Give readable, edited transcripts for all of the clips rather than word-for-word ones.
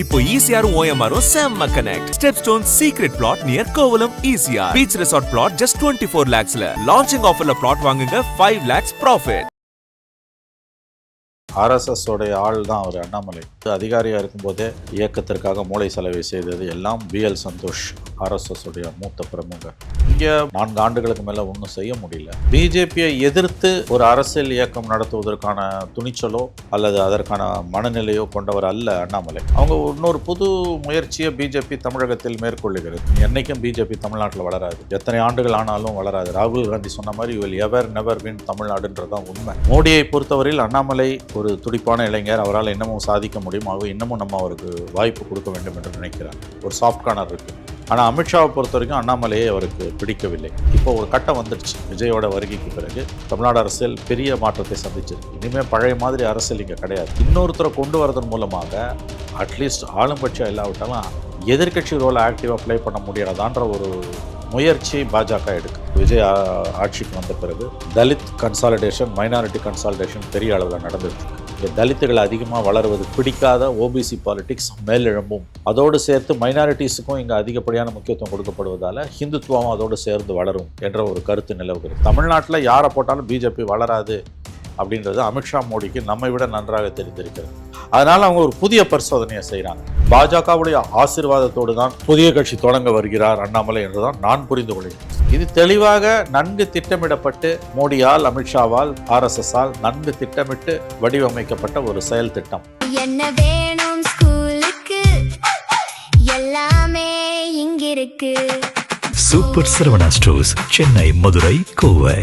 இப்போ ECR OMR செம்ம connect. Stepstone secret plot near Kovalam ECR. Beach resort plot just 24 lakhs ல. Launching offerல plot வாங்குங்க 5 lakhs profit. RSS உடைய ஆள் தான் அவர் அண்ணாமலை. அதிகாரியாக இருக்கும்போதே இயக்கத்திற்காக மூளை செலவை செய்தது எல்லாம் BL சந்தோஷ், RSS உடைய மூத்த பிரமுகர். இங்கே 4 ஆண்டுகளுக்கு மேலே ஒன்றும் செய்ய முடியல. பிஜேபியை எதிர்த்து ஒரு அரசியல் இயக்கம் நடத்துவதற்கான துணிச்சலோ அல்லது அதற்கான மனநிலையோ கொண்டவர் அல்ல அண்ணாமலை. அவங்க இன்னொரு புது முயற்சியை பிஜேபி தமிழகத்தில் மேற்கொள்ளுகிறது. என்னைக்கும் பிஜேபி தமிழ்நாட்டில் வளராது, எத்தனை ஆண்டுகள் ஆனாலும் வளராது. ராகுல் காந்தி சொன்ன மாதிரி வில் எவர் நெவர் வின் தமிழ்நாடுன்றதான் உண்மை. மோடியை பொறுத்தவரையில் அண்ணாமலை ஒரு துடிப்பான இளைஞர், அவரால் இன்னமும் சாதிக்க முடியும், அவர் இன்னமும் நம்ம அவருக்கு வாய்ப்பு கொடுக்க வேண்டும் என்று நினைக்கிறார். ஒரு சாஃப்ட் கார்னர் இருக்குது. ஆனால் அமித்ஷாவை பொறுத்த வரைக்கும் அண்ணாமலையே அவருக்கு பிடிக்கவில்லை. இப்போ ஒரு கட்டம் வந்துடுச்சு. விஜயோட வருகைக்கு பிறகு தமிழ்நாடு அரசியல் பெரிய மாற்றத்தை சந்திச்சிருக்கு. இனிமேல் பழைய மாதிரி அரசியல் இங்கே கிடையாது. இன்னொருத்தரை கொண்டு வரதன் மூலமாக அட்லீஸ்ட் ஆளுங்கட்சியாக இல்லாவிட்டாலும் எதிர்கட்சி ரோலை ஆக்டிவாக ப்ளே பண்ண முடியாதான்ற ஒரு முயற்சி பாஜக எடுக்கு. விஜய் ஆட்சிக்கு வந்த பிறகு தலித் கன்சாலிடேஷன், மைனாரிட்டி கன்சாலிடேஷன் பெரிய அளவில் நடந்துருக்கு. இங்கே தலித்துகள் அதிகமாக வளருவது பிடிக்காத ஓபிசி பாலிடிக்ஸ் மேலெழும்பும். அதோடு சேர்த்து மைனாரிட்டிஸுக்கும் இங்கே அதிகப்படியான முக்கியத்துவம் கொடுக்கப்படுவதால் ஹிந்துத்துவம் அதோடு சேர்ந்து வளரும் என்ற ஒரு கருத்து நிலவுகிறது. தமிழ்நாட்டில் யாரை போட்டாலும் பிஜேபி வளராது அப்படின்றது அமித்ஷா மோடிக்கு நம்மை விட நன்றாக தெரிந்திருக்கிறது. அதனால் அவங்க ஒரு புதிய பரிசோதனையை செய்கிறாங்க. பாஜகவுடைய ஆசீர்வாதத்தோடு தான் புதிய கட்சி தொடங்க வருகிறார் அண்ணாமலை என்றுதான் நான் புரிந்து கொள்கிறேன். இது தெளிவாக நன்கு திட்டமிடப்பட்டு மோடியால், அமித்ஷாவால், RSS-ஆல் நன்கு திட்டமிட்டு வடிவமைக்கப்பட்ட ஒரு செயல் திட்டம். என்ன வேணும் ஸ்கூலுக்கு, எல்லாமே இங்கிருக்கு. Super Saravana stores, Chennai, Madurai, Kovai.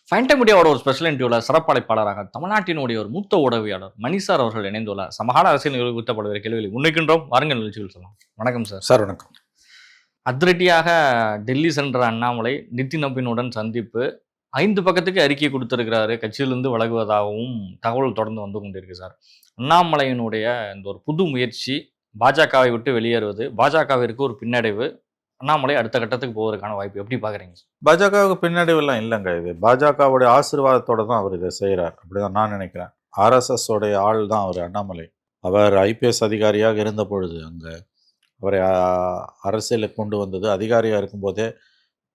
Fintech மீடியாவோட ஒரு ஸ்பெஷல் இன்டர்வியூல சிறப்பழைப்பாளராக தமிழ்நாட்டினுடைய ஒரு மூத்த ஊடகவியாளர் மணிசார் அவர்கள் இணைந்துள்ளார். சமகால அரசியல் நிகழ்வு ஊற்றப்படுகிற கேள்விகளை முன்வைக்கின்றோம். வாருங்கள் நிகழ்ச்சிகள் சொல்லலாம். வணக்கம் சார். சார் வணக்கம். அதிரடியாக டெல்லி சென்ற அண்ணாமலை நிதின் நபினுடன் சந்திப்பு, 5 பக்கத்துக்கு அறிக்கை கொடுத்திருக்கிறாரு, கட்சியிலிருந்து விலகுவதாகவும் தகவல் தொடர்ந்து வந்து கொண்டிருக்கு சார். அண்ணாமலையினுடைய இந்த ஒரு புது முயற்சி, பாஜகவை விட்டு வெளியேறுவது, பாஜகவிற்கு ஒரு பின்னடைவு, அண்ணாமலை அடுத்த கட்டத்துக்கு போவதற்கான வாய்ப்பு எப்படி பார்க்குறீங்க? பாஜகவுக்கு பின்னடைவெல்லாம் இல்லைங்க. இது பாஜகவுடைய ஆசீர்வாதத்தோடு தான் அவர் இதை செய்கிறார், அப்படிதான் நான் நினைக்கிறேன். RSS உடைய ஆள் தான் அவர் அண்ணாமலை. அவர் IPS அதிகாரியாக இருந்த பொழுது அங்கே அவரை அரசியலுக்கு கொண்டு வந்தது, அதிகாரியாக இருக்கும்போதே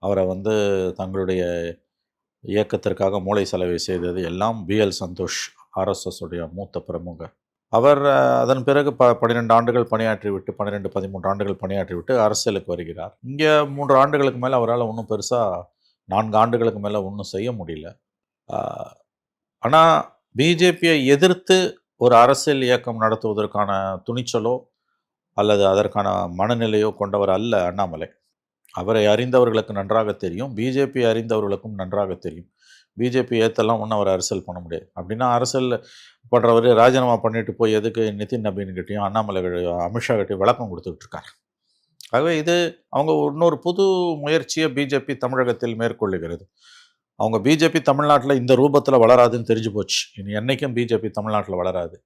அவரை தங்களுடைய இயக்கத்திற்காக மூளை செலவை செய்தது எல்லாம் BL சந்தோஷ், RSS உடைய மூத்த பிரமுகர். அவர் அதன் பிறகு 12 ஆண்டுகள் பணியாற்றிவிட்டு 12-13 ஆண்டுகள் பணியாற்றிவிட்டு அரசியலுக்கு வருகிறார். இங்கே 3 ஆண்டுகளுக்கு மேலே அவரால் ஒன்றும் பெருசாக 4 ஆண்டுகளுக்கு மேலே ஒன்றும் செய்ய முடியல. ஆனால் பிஜேபியை எதிர்த்து ஒரு அரசியல் இயக்கம் நடத்துவதற்கான துணிச்சலோ அல்லது அதற்கான மனநிலையோ கொண்டவர் அல்ல அண்ணாமலை. அவரை அறிந்தவர்களுக்கு நன்றாக தெரியும், பிஜேபி அறிந்தவர்களுக்கும் நன்றாக தெரியும். பிஜேபி ஏற்றெல்லாம் ஒன்றும் அவர் அரசியல் பண்ண முடியாது. அப்படின்னா அரசியல் பண்ணுறவர் ராஜினாமா பண்ணிட்டு போய் எதுக்கு நிதின் நபீன்கிட்டையும் அண்ணாமலை அமித்ஷா கிட்டையும் விளக்கம் கொடுத்துக்கிட்டு இருக்காரு. ஆகவே இது அவங்க இன்னொரு புது முயற்சியை பிஜேபி தமிழகத்தில் மேற்கொள்ளுகிறது. அவங்க பிஜேபி தமிழ்நாட்டில் இந்த ரூபத்தில் வளராதுன்னு தெரிஞ்சு போச்சு. இனி என்றைக்கும் பிஜேபி தமிழ்நாட்டில் வளராது,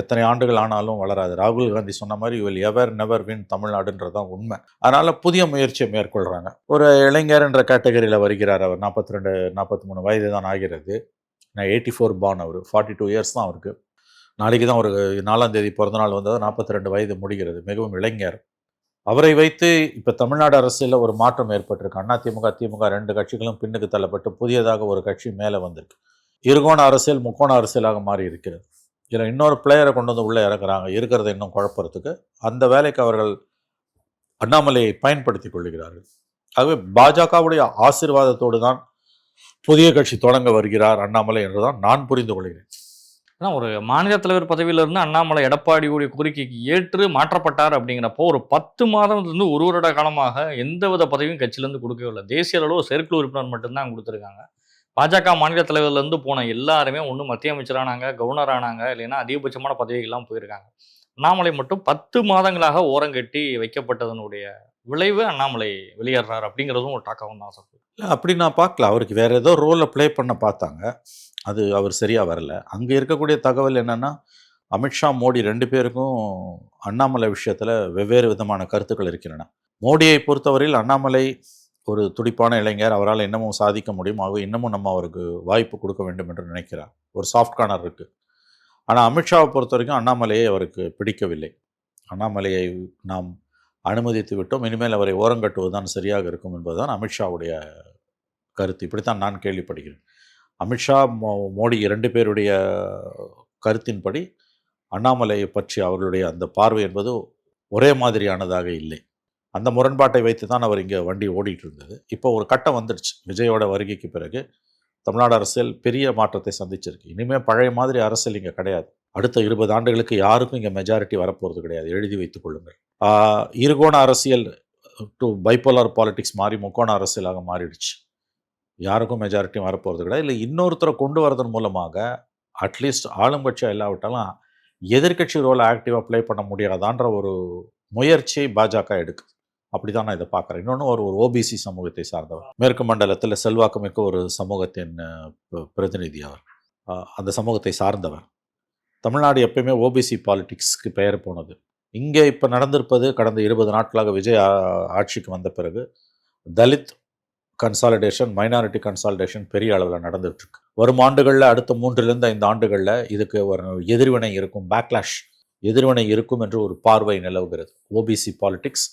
எத்தனை ஆண்டுகள் ஆனாலும் வளராது. ராகுல் காந்தி சொன்ன மாதிரி வில் எவர் நெவர் வின் தமிழ்நாடுன்றதான் உண்மை. அதனால் புதிய முயற்சியை மேற்கொள்கிறாங்க. ஒரு இளைஞர் என்ற கேட்டகரியில் வருகிறார். அவர் 42-43 வயது தான் ஆகிறது. நான் 84 பார்ன், அவர் 42 இயர்ஸ் தான் அவருக்கு. நாளைக்கு தான் ஒரு 4ஆம் தேதி பிறந்தநாள் வந்தது. 42 வயது முடிகிறது. மிகவும் இளைஞர். அவரை வைத்து இப்போ தமிழ்நாடு அரசியலில் ஒரு மாற்றம் ஏற்பட்டிருக்கு. அதிமுக, திமுக 2 கட்சிகளும் பின்னுக்கு தள்ளப்பட்டு புதியதாக ஒரு கட்சி மேலே வந்திருக்கு. இருகோண அரசியல் முக்கோண அரசியலாக மாறி இருக்கிறது. இதில் இன்னொரு பிளேயரை கொண்டு உள்ளே இறக்குறாங்க, இருக்கிறத இன்னும் குழப்பறதுக்கு. அந்த வேலைக்கு அவர்கள் அண்ணாமலையை பயன்படுத்தி கொள்கிறார்கள். ஆகவே பாஜகவுடைய ஆசீர்வாதத்தோடு தான் புதிய கட்சி தொடங்க வருகிறார் அண்ணாமலை என்றுதான் நான் புரிந்து கொள்கிறேன். ஆனால் ஒரு மாநில தலைவர் பதவியிலிருந்து அண்ணாமலை எடப்பாடியுடைய கோரிக்கைக்கு ஏற்று மாற்றப்பட்டார். அப்படிங்கிறப்போ ஒரு 10 மாதம் ஒரு வருட காலமாக எந்தவித பதவியும் கட்சியிலேருந்து கொடுக்கவே இல்லை. தேசிய அளவு செயற்குழு உறுப்பினர் மட்டும்தான் கொடுத்துருக்காங்க. பாஜக மாநில தலைவர்லேருந்து போன எல்லாருமே ஒன்று மத்திய அமைச்சரானாங்க, கவர்னர் ஆனாங்க, இல்லைன்னா அதிகபட்சமான பதவிகள்லாம் போயிருக்காங்க. அண்ணாமலை மட்டும் 10 மாதங்களாக ஓரங்கட்டி வைக்கப்பட்டதனுடைய விளைவு அண்ணாமலை வெளியேறார் அப்படிங்கிறதும் ஒரு டாக்காகவும் தான் சார். இல்லை, அப்படி நான் பார்க்கல. அவருக்கு வேறு ஏதோ ரோலை ப்ளே பண்ண பார்த்தாங்க, அது அவர் சரியாக வரல. அங்கே இருக்கக்கூடிய தகவல் என்னென்னா, அமித்ஷா மோடி 2 பேருக்கும் அண்ணாமலை விஷயத்தில் வெவ்வேறு விதமான கருத்துக்கள் இருக்கின்றன. மோடியை பொறுத்தவரையில் அண்ணாமலை ஒரு துடிப்பான இளைஞர், அவரால் இன்னமும் சாதிக்க முடியும், இன்னமும் நம்ம அவருக்கு வாய்ப்பு கொடுக்க வேண்டும் என்று நினைக்கிறார். ஒரு சாஃப்ட் கார்னர் இருக்குது. ஆனால் அமித்ஷாவை பொறுத்த வரைக்கும் அண்ணாமலையை அவருக்கு பிடிக்கவில்லை. அண்ணாமலையை நாம் அனுமதித்து விட்டோம், இனிமேல் அவரை ஓரங்கட்டுவதுதான் சரியாக இருக்கும் என்பதுதான் அமித்ஷாவுடைய கருத்து. இப்படித்தான் நான் கேள்விப்படுகிறேன். அமித்ஷா மோடி 2 பேருடைய கருத்தின்படி அண்ணாமலையை பற்றி அவர்களுடைய அந்த பார்வை என்பது ஒரே மாதிரியானதாக இல்லை. அந்த முரண்பாட்டை வைத்து தான் அவர் இங்கே வண்டி ஓடிட்டு இருந்தது. இப்போ ஒரு கட்டம் வந்துடுச்சு. விஜயோட வருகைக்கு பிறகு தமிழ்நாடு அரசியல் பெரிய மாற்றத்தை சந்திச்சிருக்கு. இனிமேல் பழைய மாதிரி அரசியல் இங்கே கிடையாது. அடுத்த 20 ஆண்டுகளுக்கு யாருக்கும் இங்கே மெஜாரிட்டி வரப்போகிறது கிடையாது, எழுதி வைத்துக் கொள்ளுங்கள். இருகோண அரசியல் டு பைப்போலார் பாலிடிக்ஸ் மாறி முக்கோண அரசியலாக மாறிடுச்சு. யாருக்கும் மெஜாரிட்டி வரப்போகிறது கிடையாது. இல்லை இன்னொருத்தரை கொண்டு வரதன் மூலமாக அட்லீஸ்ட் ஆளுங்கட்சியாக இல்லாவிட்டாலும் எதிர்கட்சி ரோலை ஆக்டிவாக ப்ளே பண்ண முடியாதான்ற ஒரு முயற்சியை பாஜக எடுக்கு. அப்படி தான் நான் இதை பார்க்குறேன். இன்னொன்று ஒரு ஓபிசி சமூகத்தை சார்ந்தவர், மேற்கு மண்டலத்தில் செல்வாக்குமிக்க ஒரு சமூகத்தின் பிரதிநிதி அவர், அந்த சமூகத்தை சார்ந்தவர். தமிழ்நாடு எப்பயுமே ஓபிசி பாலிடிக்ஸ்க்கு பெயர் போனது. இங்கே இப்போ நடந்திருப்பது கடந்த 20 நாட்களாக விஜய் ஆட்சிக்கு வந்த பிறகு தலித் கன்சாலிடேஷன், மைனாரிட்டி கன்சாலிடேஷன் பெரிய அளவில் நடந்துகிட்ருக்கு. வரும் ஆண்டுகளில், அடுத்த 3 to 5 ஆண்டுகளில் இதுக்கு ஒரு எதிர்வினை இருக்கும், பேக்லாஷ் எதிர்வினை இருக்கும் என்று ஒரு பார்வை நிலவுகிறது. ஓபிசி பாலிடிக்ஸ்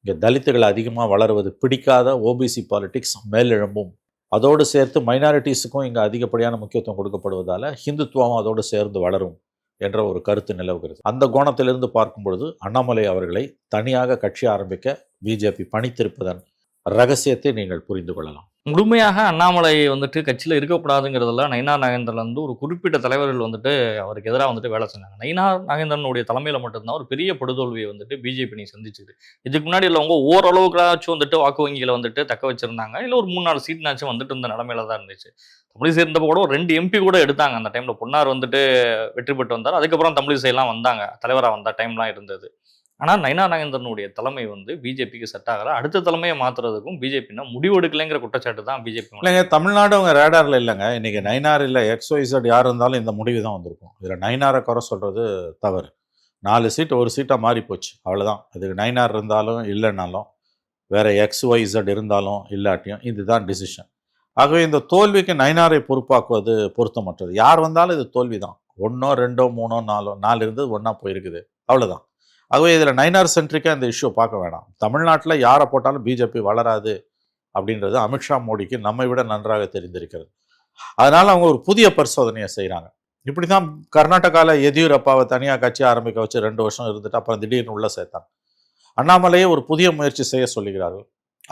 இங்கே தலித்துகள் அதிகமாக வளருவது பிடிக்காத ஓபிசி பாலிடிக்ஸ் மேலெழும்பும். அதோடு சேர்த்து மைனாரிட்டிஸுக்கும் இங்கே அதிகப்படியான முக்கியத்துவம் கொடுக்கப்படுவதால் ஹிந்துத்துவம் அதோடு சேர்ந்து வளரும் என்ற ஒரு கருத்து நிலவுகிறது. அந்த கோணத்திலிருந்து பார்க்கும் பொழுது அண்ணாமலை அவர்களை தனியாக கட்சி ஆரம்பிக்க பிஜேபி பணித்திருப்பதன் ரகசியத்தை நீங்கள் புரிந்து கொள்ளலாம். முழுமையாக அண்ணாமலை வந்துட்டு கட்சியில் இருக்கக்கூடாதுங்கிறதெல்லாம் நயினார் நாகேந்திரன் வந்து ஒரு குறிப்பிட்ட தலைவர்கள் வந்துட்டு அவருக்கு எதிராக வந்துட்டு வேலை செஞ்சாங்க. நயினார் நாகேந்திரனுடைய தலைமையில் மட்டும்தான் ஒரு பெரிய படுதோல்வியை வந்துட்டு பிஜேபி சிந்திச்சுது. இதுக்கு முன்னாடி உள்ளவங்க ஓரளவுக்காச்சும் வந்துட்டு வாக்கு வங்கிகளை வந்துட்டு தக்க வச்சிருந்தாங்க. இல்லை ஒரு 3-4 சீட்னாச்சும் வந்துட்டு இருந்த நிலமையில தான் இருந்துச்சு. தமிழிசை இருந்தப்போ கூட ஒரு 2 MP கூட எடுத்தாங்க. அந்த டைமில் பொன்னார் வந்துட்டு வெற்றி பெற்று வந்தார். அதுக்கப்புறம் தமிழிசையெல்லாம் வந்தாங்க, தலைவராக வந்த டைம்லாம் இருந்தது. ஆனால் நயினார் நாகேந்திரனுடைய தலைமை வந்து பிஜேபிக்கு செட் ஆகலை. அடுத்த தலைமையை மாற்றுறதுக்கும் பிஜேபின்னா முடிவெடுக்கலைங்கிற குற்றச்சாட்டு தான் பிஜேபி. இல்லைங்க, தமிழ்நாடு அவங்க ரேடாரில் இல்லைங்க. இன்றைக்கி நயினார் இல்லை XYZ யார் இருந்தாலும் இந்த முடிவு தான் வந்திருக்கும். இதில் நயினாரை குறை சொல்கிறது தவறு. 4 சீட் 1 சீட்டாக மாறி போச்சு, அவ்வளோதான். இதுக்கு நயினார் இருந்தாலும் இல்லைன்னாலும், வேறு XYZ இருந்தாலும் இல்லாட்டியும் இதுதான் டிசிஷன். ஆகவே இந்த தோல்விக்கு நயினாரை பொறுப்பாக்குவது பொருத்தமற்றது. யார் வந்தாலும் இது தோல்வி தான். 1 2 3 4 இருந்தது, 1 போயிருக்குது, அவ்வளோதான். ஆகவே இதில் நயினார் சென்ட்ரிக்காக இந்த இஷ்யூ பார்க்க வேண்டாம். தமிழ்நாட்டில் யாரை போட்டாலும் பிஜேபி வளராது அப்படின்றது அமித்ஷா மோடிக்கு நம்மை விட நன்றாக தெரிந்திருக்கிறது. அதனால் அவங்க ஒரு புதிய பரிசோதனையை செய்கிறாங்க. இப்படி தான் கர்நாடகாவில் எதியூரப்பாவை தனியாக கட்சி ஆரம்பிக்க வச்சு 2 வருஷம் இருந்துட்டு அப்புறம் திடீர்னு உள்ளே சேர்த்தாங்க. அண்ணாமலையே ஒரு புதிய முயற்சி செய்ய சொல்லுகிறார்கள்.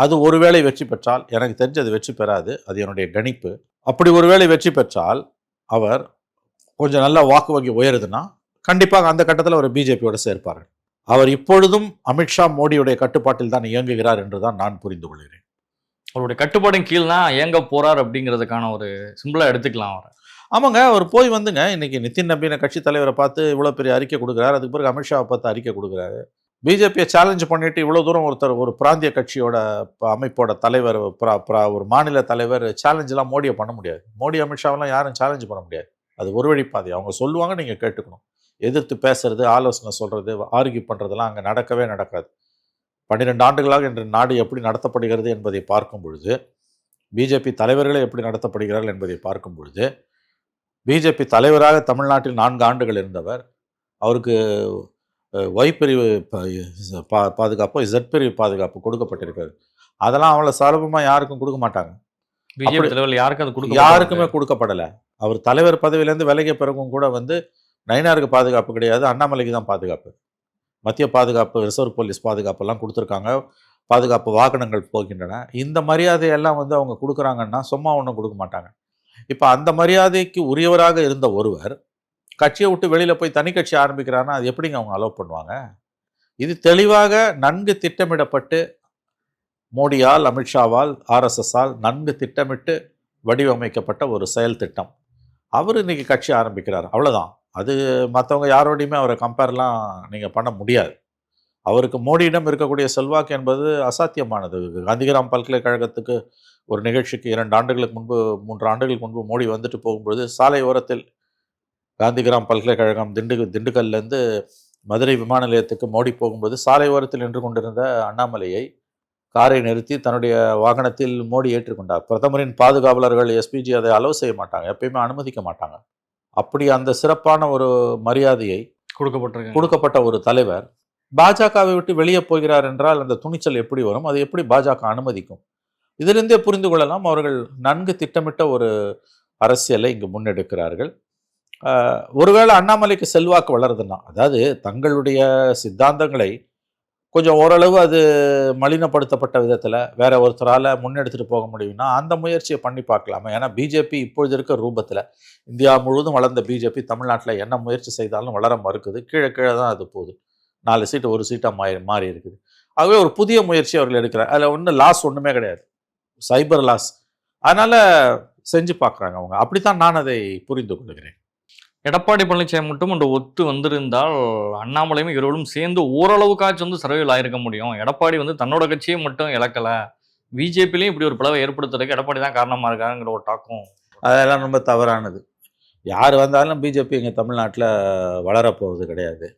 அது ஒருவேளை வெற்றி பெற்றால், எனக்கு தெரிஞ்சது வெற்றி பெறாது, அது என்னுடைய கணிப்பு. அப்படி ஒருவேளை வெற்றி பெற்றால் அவர் கொஞ்சம் நல்லா வாக்கு வங்கி உயருதுன்னா கண்டிப்பாக அந்த கட்டத்தில் அவர் பிஜேபியோட சேர்ப்பார்கள். அவர் இப்பொழுதும் அமித்ஷா மோடியுடைய கட்டுப்பாட்டில் தான் இயங்குகிறார் என்று தான் நான் புரிந்து கொள்கிறேன். அவருடைய கட்டுப்பாட்டின் கீழ் தான் இயங்க போறார் அப்படிங்கிறதுக்கான ஒரு சிம்பிளா எடுத்துக்கலாம் அவர். ஆமாங்க, அவர் போய் வந்துங்க இன்னைக்கு நிதின் நபீன கட்சி தலைவரை பார்த்து இவ்வளோ பெரிய அறிக்கை கொடுக்குறாரு. அதுக்கு பிறகு அமித்ஷாவை பார்த்து அறிக்கை கொடுக்குறாரு. பிஜேபியை சேலஞ்ச் பண்ணிட்டு இவ்வளோ தூரம் ஒரு பிராந்திய கட்சியோட அமைப்போட தலைவர், ஒரு மாநில தலைவர் சேலஞ்செலாம் மோடியை பண்ண முடியாது. மோடி அமித்ஷாவெல்லாம் யாரும் சேலஞ்ச் பண்ண முடியாது. அது ஒரு வழிப்பாதை. அவங்க சொல்லுவாங்க, நீங்கள் கேட்டுக்கணும். எதிர்த்து பேசுறது, ஆலோசனை சொல்கிறது, ஆர்கியூ பண்ணுறதெல்லாம் அங்கே நடக்கவே நடக்காது. 12 ஆண்டுகளாக இன்று நாடு எப்படி நடத்தப்படுகிறது என்பதை பார்க்கும் பொழுது, பிஜேபி தலைவர்களே எப்படி நடத்தப்படுகிறார்கள் என்பதை பார்க்கும் பொழுது, பிஜேபி தலைவராக தமிழ்நாட்டில் 4 ஆண்டுகள் இருந்தவர், அவருக்கு Y பிரிவு பாதுகாப்போ Z பிரிவு பாதுகாப்பு கொடுக்கப்பட்டிருக்காரு. அதெல்லாம் அவ்வளோ சுலபமாக யாருக்கும் கொடுக்க மாட்டாங்க. பிஜேபி தலைவர் யாருக்குமே கொடுக்கப்படலை. அவர் தலைவர் பதவியிலேருந்து விலகிய பிறகும் கூட நயினாருக்கு பாதுகாப்பு கிடையாது, அண்ணாமலைக்கு தான் பாதுகாப்பு. மத்திய பாதுகாப்பு, ரிசர்வ் போலீஸ் பாதுகாப்பெல்லாம் கொடுத்துருக்காங்க. பாதுகாப்பு வாகனங்கள் போகின்றன. இந்த மரியாதையெல்லாம் அவங்க கொடுக்குறாங்கன்னா சும்மா ஒன்றும் கொடுக்க மாட்டாங்க. இப்போ அந்த மரியாதைக்கு உரியவராக இருந்த ஒருவர் கட்சியை விட்டு வெளியில் போய் தனி கட்சி ஆரம்பிக்கிறாருன்னா அது எப்படிங்க அவங்க அலோவ் பண்ணுவாங்க? இது தெளிவாக நன்கு திட்டமிடப்பட்டு மோடியால், அமித்ஷாவால், RSSஆல் நன்கு திட்டமிட்டு வடிவமைக்கப்பட்ட ஒரு செயல் திட்டம். அவர் இன்றைக்கி கட்சி ஆரம்பிக்கிறார், அவ்வளோதான். அது மற்றவங்க யாரோடையுமே அவரை கம்பேர்லாம் நீங்கள் பண்ண முடியாது. அவருக்கு மோடியிடம் இருக்கக்கூடிய செல்வாக்கு என்பது அசாத்தியமானது. காந்திகிராம் பல்கலைக்கழகத்துக்கு ஒரு நிகழ்ச்சிக்கு 2 ஆண்டுகளுக்கு முன்பு 3 ஆண்டுகளுக்கு முன்பு மோடி வந்துட்டு போகும்பொழுது சாலை ஓரத்தில் காந்திகிராம் பல்கலைக்கழகம் திண்டுக்கல்லேருந்து மதுரை விமான நிலையத்துக்கு மோடி போகும்போது சாலை ஓரத்தில் நின்று கொண்டிருந்த அண்ணாமலையை காரை நிறுத்தி தன்னுடைய வாகனத்தில் மோடி ஏற்றுக்கொண்டார். பிரதமரின் பாதுகாவலர்கள் எஸ்பிஜி அதை அலோவ் செய்ய மாட்டாங்க, எப்பயுமே அனுமதிக்க மாட்டாங்க. அப்படி அந்த சிறப்பான ஒரு மரியாதையை கொடுக்கப்பட்ட ஒரு தலைவர் பாஜகவை விட்டு வெளியே போகிறார் என்றால் அந்த துணிச்சல் எப்படி வரும்? அது எப்படி பாஜக அனுமதிக்கும்? இதிலிருந்தே புரிந்து கொள்ளலாம் அவர்கள் நன்கு திட்டமிட்ட ஒரு அரசியலை இங்கு முன்னெடுக்கிறார்கள். ஒருவேளை அண்ணாமலைக்கு செல்வாக்கு வளருதுன்னா, அதாவது தங்களுடைய சித்தாந்தங்களை கொஞ்சம் ஓரளவு அது மலினப்படுத்தப்பட்ட விதத்தில் வேற ஒருத்தரால் முன்னெடுத்துட்டு போக முடியும்னா அந்த முயற்சியை பண்ணி பார்க்கலாமா? ஏன்னா பிஜேபி இப்பொழுது இருக்க ரூபத்தில் இந்தியா முழுவதும் வளர்ந்த பிஜேபி தமிழ்நாட்டில் என்ன முயற்சி செய்தாலும் வளர மறுக்குது. கீழே தான் அது போகுது. 4 சீட்டு 1 சீட்டாக மாறி இருக்குது. ஆகவே ஒரு புதிய முயற்சி அவர்கள் எடுக்கிறார். அதில் ஒன்றும் லாஸ் ஒன்றுமே கிடையாது, சைபர் லாஸ். அதனால் செஞ்சு பார்க்குறாங்க அவங்க. அப்படித்தான் நான் அதை புரிந்து கொள்கிறேன். எடப்பாடி பழனிசாமி மட்டும் அந்த ஒத்து வந்திருந்தால் அண்ணாமலையும் இவர்களும் சேர்ந்து ஓரளவுக்காச்சும் சர்வைவல் ஆயிருக்க முடியும். எடப்பாடி தன்னோட கட்சியை மட்டும் இழக்கல, பிஜேபிலையும் இப்படி ஒரு பிளவை ஏற்படுத்துறதுக்கு எடப்பாடி தான் காரணமா இருக்காங்கிற ஒரு டாக்கும். அதெல்லாம் ரொம்ப தவறானது. யார் வந்தாலும் பிஜேபி இங்கே தமிழ்நாட்டில் வளரப்போவது கிடையாது.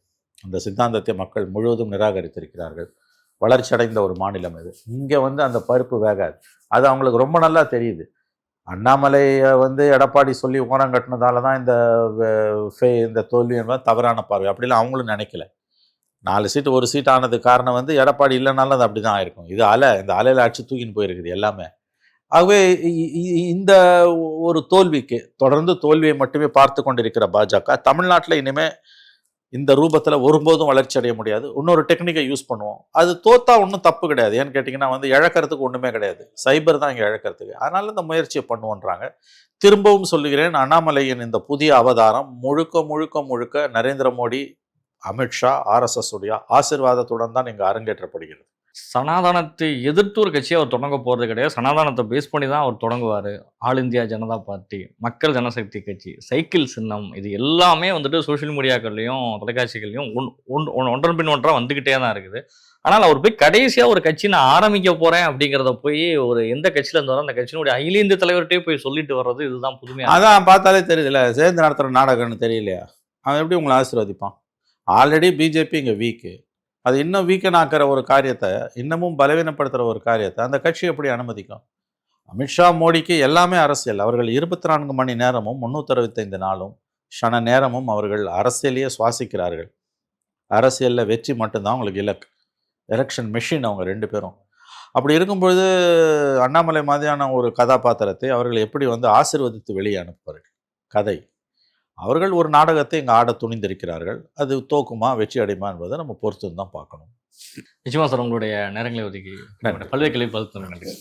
அந்த சித்தாந்தத்தை மக்கள் முழுவதும் நிராகரித்திருக்கிறார்கள். வளர்ச்சி அடைந்த ஒரு மாநிலம் இது. இங்கே அந்த பருப்பு வேகாது. அது அவங்களுக்கு ரொம்ப நல்லா தெரியுது. அண்ணாமலையை எடப்பாடி சொல்லி ஓரம் கட்டினதால தான் இந்த தோல்வி என்பது தவறான பார்வை. அப்படிலாம் அவங்களும் நினைக்கல. 4 சீட்டு 1 சீட் ஆனது காரணம் எடப்பாடி இல்லைனாலும் அது அப்படி தான் ஆயிருக்கும். இது இந்த அலையில் அடிச்சு தூக்கின்னு போயிருக்குது எல்லாமே. ஆகவே இந்த ஒரு தோல்விக்கு தொடர்ந்து தோல்வியை மட்டுமே பார்த்து கொண்டிருக்கிற பாஜக தமிழ்நாட்டில் இனிமேல் இந்த ரூபத்தில் ஒருபோதும் வளர்ச்சி அடைய முடியாது. இன்னொரு டெக்னிக்கை யூஸ் பண்ணுவோம். அது தோத்தா ஒன்றும் தப்பு கிடையாது. ஏன்னு கேட்டிங்கன்னா இழக்கிறதுக்கு ஒன்றுமே கிடையாது. சைபர் தான் இங்கே இழக்கிறதுக்கு. அதனால இந்த முயற்சியை பண்ணுவோன்றாங்க. திரும்பவும் சொல்லுகிறேன், அண்ணாமலையின் இந்த புதிய அவதாரம் முழுக்க முழுக்க முழுக்க நரேந்திர மோடி, அமித்ஷா, RSS உடைய ஆசீர்வாதத்துடன் தான் இங்கே அரங்கேற்றப்படுகிறது. சனாதனத்தை எதிர்த்து ஒரு கட்சியை அவர் தொடங்க போகிறது கிடையாது. சனாதனத்தை பேஸ் பண்ணி தான் அவர் தொடங்குவார். ஆல் இந்தியா ஜனதா பார்ட்டி, மக்கள் ஜனசக்தி கட்சி, சைக்கிள் சின்னம், இது எல்லாமே சோஷியல் மீடியாக்கள்லையும் தொலைக்காட்சிகள்லையும் ஒன்றன் பின் ஒன்றாக வந்துக்கிட்டே தான் இருக்குது. ஆனால் அவர் போய் கடைசியாக ஒரு கட்சி நான் ஆரம்பிக்க போகிறேன் அப்படிங்கிறத போய் ஒரு எந்த கட்சியில் இருந்து வர அந்த கட்சியினுடைய அகில இந்திய தலைவர்கிட்டே போய் சொல்லிட்டு வர்றது இதுதான் புதுமையாக. அதான் பார்த்தாலே தெரியுதுல்ல, சேர்ந்து நடத்துகிற நாடகம்னு தெரியலையா? அவன் எப்படி உங்களை ஆசீர்வதிப்பான்? ஆல்ரெடி பிஜேபி இங்கே வீக்கு. அது இன்னும் வீக்கன் ஆக்கிற ஒரு காரியத்தை, இன்னமும் பலவீனப்படுத்துகிற ஒரு காரியத்தை அந்த கட்சி எப்படி அனுமதிக்கும்? அமித்ஷா, மோடிக்கு எல்லாமே அரசியல். அவர்கள் 24 மணி நேரமும் 365 நாளும் க்ஷண நேரமும் அவர்கள் அரசியலையே சுவாசிக்கிறார்கள். அரசியலில் வெற்றி மட்டும்தான் அவங்களுக்கு இலக்கு. எலெக்ஷன் மெஷின் அவங்க 2 பேரும். அப்படி இருக்கும்பொழுது அண்ணாமலை மாதிரியான ஒரு கதாபாத்திரத்தை அவர்கள் எப்படி ஆசீர்வதித்து வெளியே அனுப்புவார்கள்? கதை. அவர்கள் ஒரு நாடகத்தை இங்கே ஆட துணிந்திருக்கிறார்கள். அது தோக்குமா வெற்றி அடையுமா என்பதை நம்ம பொறுத்து தான் பார்க்கணும். நிச்சயமா சார், உங்களுடைய நேரங்களை ஒதுக்கி பல்வேறு கேள்வி பதில்.